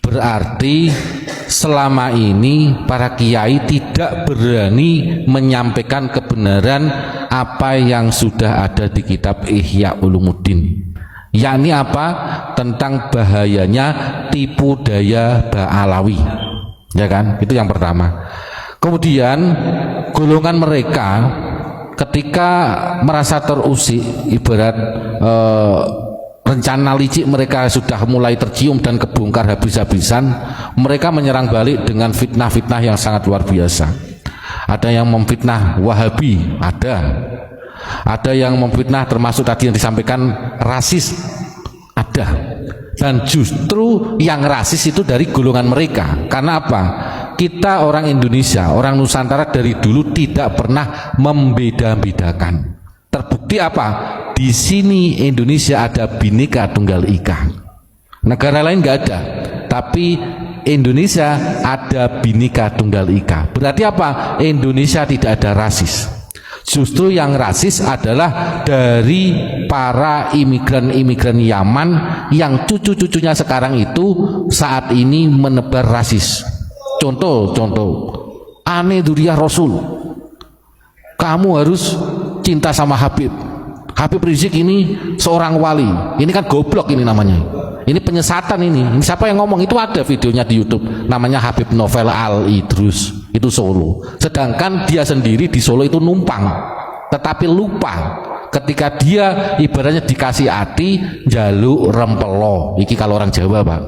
Berarti selama ini para kiai tidak berani menyampaikan kebenaran apa yang sudah ada di kitab Ihya Ulumuddin, yakni apa? Tentang bahayanya tipu daya Ba'alawi, ya kan? Itu yang pertama. Kemudian golongan mereka ketika merasa terusik, ibarat rencana licik mereka sudah mulai tercium dan kebongkar habis-habisan, mereka menyerang balik dengan fitnah-fitnah yang sangat luar biasa. Ada yang memfitnah Wahabi, ada yang memfitnah termasuk tadi yang disampaikan rasis, ada. Dan justru yang rasis itu dari golongan mereka. Karena apa? Kita orang Indonesia, orang Nusantara dari dulu tidak pernah membeda-bedakan. Terbukti apa? Di sini Indonesia ada Bhinneka Tunggal Ika. Negara lain nggak ada, tapi Indonesia ada Bhinneka Tunggal Ika. Berarti apa? Indonesia tidak ada rasis. Justru yang rasis adalah dari para imigran-imigran Yaman yang cucu-cucunya sekarang itu saat ini menebar rasis. Contoh, Ane Duriah Rasul, kamu harus cinta sama Habib Rizik, ini seorang wali. Ini kan goblok ini namanya. Ini penyesatan ini. Siapa yang ngomong? Itu ada videonya di YouTube. Namanya Habib Novel Al Idrus. Itu Solo. Sedangkan dia sendiri di Solo itu numpang. Tetapi lupa ketika dia ibaratnya dikasih hati jaluk rempelo. Iki kalau orang Jawa, Pak.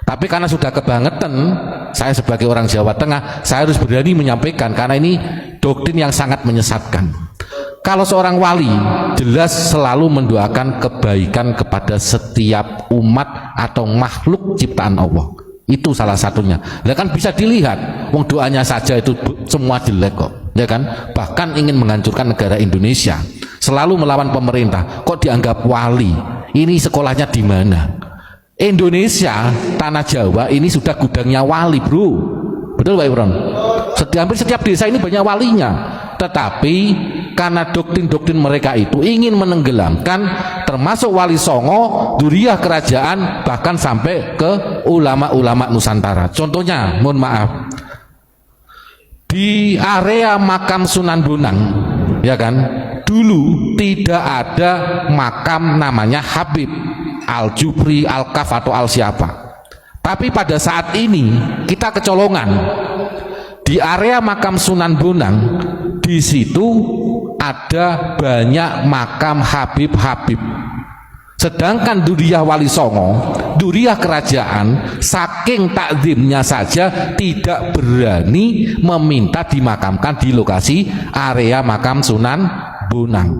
Tapi karena sudah kebangetan, saya sebagai orang Jawa Tengah, saya harus berani menyampaikan karena ini doktrin yang sangat menyesatkan. Kalau seorang wali jelas selalu mendoakan kebaikan kepada setiap umat atau makhluk ciptaan Allah. Itu salah satunya. Nah kan bisa dilihat, wong doanya saja itu semua jelek kok, ya kan? Bahkan ingin menghancurkan negara Indonesia, selalu melawan pemerintah. Kok dianggap wali? Ini sekolahnya di mana? Indonesia, tanah Jawa ini sudah gudangnya wali, bro. Betul Pak Ibron? Hampir setiap desa ini banyak walinya. Tetapi karena doktrin-doktrin mereka itu ingin menenggelamkan termasuk Wali Songo, Duriah kerajaan, bahkan sampai ke ulama-ulama Nusantara. Contohnya, mohon maaf, di area makam Sunan Bonang, ya kan, dulu tidak ada makam namanya Habib Al-Jufri, Al-Kaf atau Al-Siapa. Tapi pada saat ini kita kecolongan di area makam Sunan Bonang, di situ ada banyak makam Habib-Habib. Sedangkan Duriah Wali Songo, Duriah kerajaan, saking takzimnya saja tidak berani meminta dimakamkan di lokasi area makam Sunan Bonang.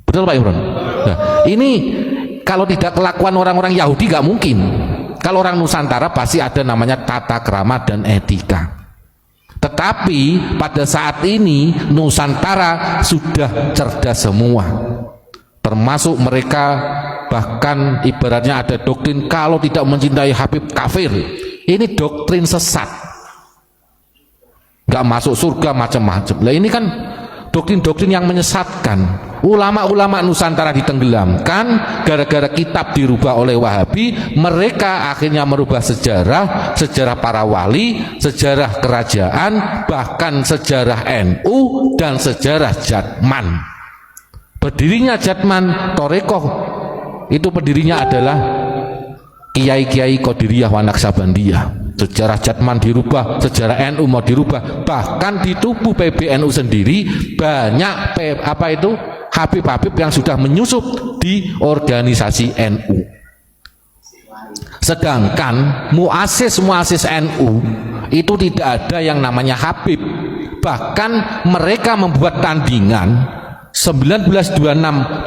Betul Pak Imron? Nah, ini kalau tidak kelakuan orang-orang Yahudi nggak mungkin. Kalau orang Nusantara pasti ada namanya tata krama dan etika. Tetapi pada saat ini Nusantara sudah cerdas semua, termasuk mereka bahkan ibaratnya ada doktrin kalau tidak mencintai Habib kafir. Ini doktrin sesat, nggak masuk surga macam-macam. Lah ini kan doktrin-doktrin yang menyesatkan. Ulama-ulama Nusantara ditenggelamkan gara-gara kitab dirubah oleh Wahabi. Mereka akhirnya merubah sejarah para wali, sejarah kerajaan, bahkan sejarah NU dan sejarah Jatman. Berdirinya Jatman Torekoh itu pendirinya adalah Kiai-Kiai Qadiriyah wa Naqsabandiyah. Sejarah Jatman dirubah, sejarah NU mau dirubah, bahkan di tubuh PBNU sendiri banyak Habib-Habib yang sudah menyusup di organisasi NU. Sedangkan muasis NU itu tidak ada yang namanya Habib. Bahkan mereka membuat tandingan 1926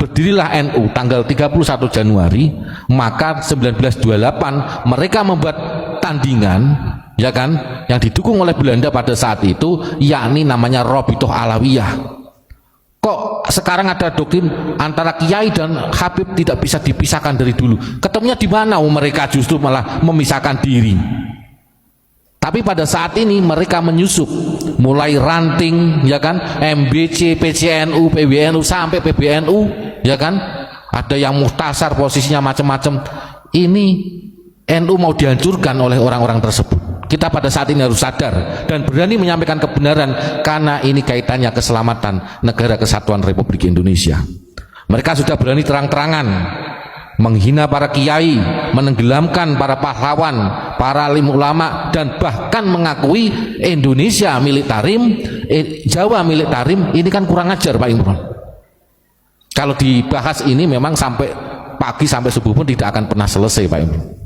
berdirilah NU tanggal 31 Januari, maka 1928 mereka membuat tandingan, ya kan, yang didukung oleh Belanda pada saat itu, yakni namanya Robitoh Alawiyah. Kok sekarang ada doktrin antara Kiai dan Habib tidak bisa dipisahkan dari dulu? Ketemunya di mana? Mereka justru malah memisahkan diri. Tapi pada saat ini mereka menyusup, mulai ranting, ya kan, MBC, PCNU, PBNU sampai PBNU, ya kan, ada yang muhtasar posisinya macam-macam. Ini NU mau dihancurkan oleh orang-orang tersebut. Kita pada saat ini harus sadar dan berani menyampaikan kebenaran, karena ini kaitannya keselamatan negara kesatuan Republik Indonesia. Mereka sudah berani terang-terangan menghina para kiai, menenggelamkan para pahlawan, para alim ulama, dan bahkan mengakui Indonesia milik Tarim, Jawa milik Tarim. Ini kan kurang ajar Pak Imron. Kalau dibahas ini memang sampai pagi sampai subuh pun tidak akan pernah selesai Pak Imron.